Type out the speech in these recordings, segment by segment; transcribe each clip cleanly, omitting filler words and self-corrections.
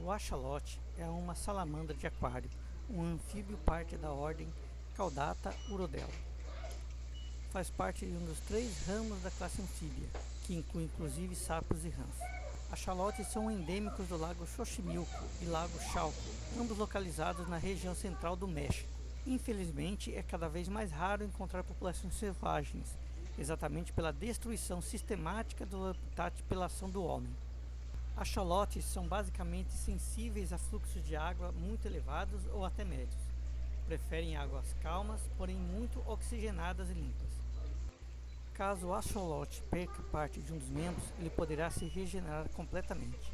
O axolote é uma salamandra de aquário, um anfíbio parte da ordem Caudata urodela. Faz parte de um dos 3 ramos da classe anfíbia, que inclui inclusive sapos e rãs. Axolotes são endêmicos do lago Xochimilco e lago Chalco, ambos localizados na região central do México. Infelizmente, é cada vez mais raro encontrar populações selvagens, exatamente pela destruição sistemática do habitat pela ação do homem. Axolotes são basicamente sensíveis a fluxos de água muito elevados ou até médios. Preferem águas calmas, porém muito oxigenadas e limpas. Caso o axolote perca parte de um dos membros, ele poderá se regenerar completamente.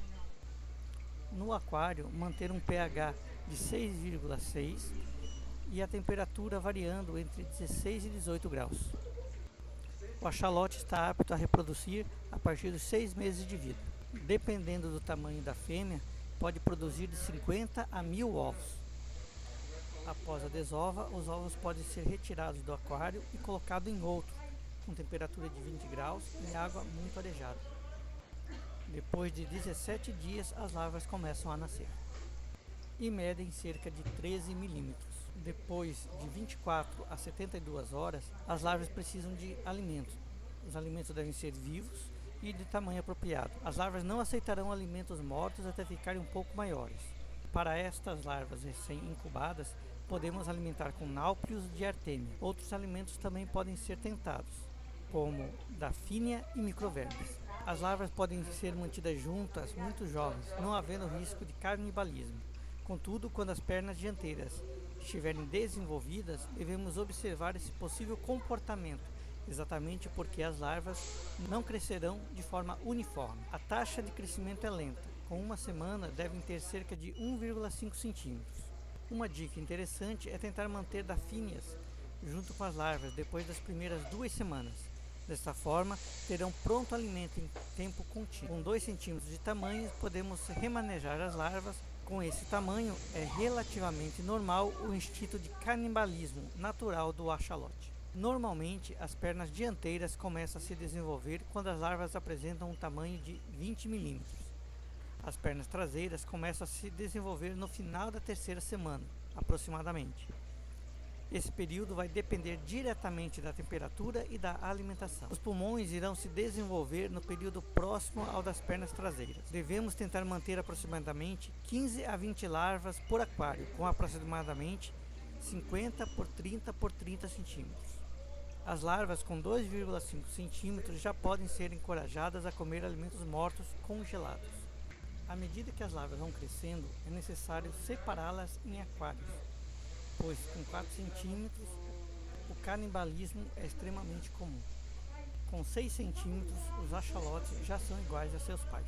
No aquário, manter um pH de 6,6 e a temperatura variando entre 16 e 18 graus. O axolote está apto a reproduzir a partir dos 6 meses de vida. Dependendo do tamanho da fêmea, pode produzir de 50 a 1000 ovos. Após a desova, os ovos podem ser retirados do aquário e colocados em outro, com temperatura de 20 graus e água muito arejada. Depois de 17 dias, as larvas começam a nascer e medem cerca de 13 milímetros. Depois de 24 a 72 horas, as larvas precisam de alimentos. Os alimentos devem ser vivos e de tamanho apropriado. As larvas não aceitarão alimentos mortos até ficarem um pouco maiores. Para estas larvas recém-incubadas, podemos alimentar com náuplios de artêmia. Outros alimentos também podem ser tentados, como dafínia e microvermes. As larvas podem ser mantidas juntas muito jovens, não havendo risco de canibalismo. Contudo, quando as pernas dianteiras estiverem desenvolvidas, devemos observar esse possível comportamento, exatamente porque as larvas não crescerão de forma uniforme. A taxa de crescimento é lenta. Com uma semana, devem ter cerca de 1,5 centímetros. Uma dica interessante é tentar manter dafínias junto com as larvas depois das primeiras 2 semanas. Desta forma, terão pronto alimento em tempo contínuo. Com 2 centímetros de tamanho, podemos remanejar as larvas. Com esse tamanho, é relativamente normal o instinto de canibalismo natural do axolote. Normalmente, as pernas dianteiras começam a se desenvolver quando as larvas apresentam um tamanho de 20 milímetros. As pernas traseiras começam a se desenvolver no final da 3ª semana, aproximadamente. Esse período vai depender diretamente da temperatura e da alimentação. Os pulmões irão se desenvolver no período próximo ao das pernas traseiras. Devemos tentar manter aproximadamente 15 a 20 larvas por aquário, com aproximadamente 50 por 30 por 30 centímetros. As larvas com 2,5 centímetros já podem ser encorajadas a comer alimentos mortos congelados. À medida que as larvas vão crescendo, é necessário separá-las em aquários, pois com 4 centímetros o canibalismo é extremamente comum. Com 6 centímetros, os axolotes já são iguais a seus pais.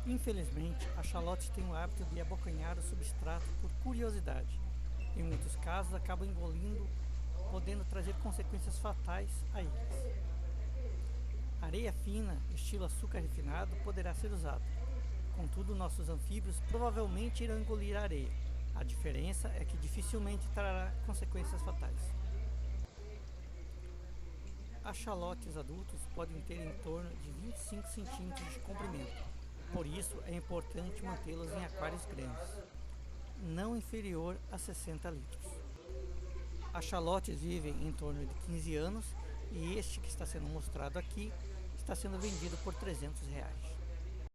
Infelizmente, axolotes têm o hábito de abocanhar o substrato por curiosidade. Em muitos casos, acabam engolindo, podendo trazer consequências fatais a eles. Areia fina, estilo açúcar refinado, poderá ser usada. Contudo, nossos anfíbios provavelmente irão engolir a areia. A diferença é que dificilmente trará consequências fatais. Axolotes adultos podem ter em torno de 25 centímetros de comprimento. Por isso, é importante mantê-los em aquários grandes, não inferior a 60 litros. Axolotes vivem em torno de 15 anos e este que está sendo mostrado aqui está sendo vendido por R$300.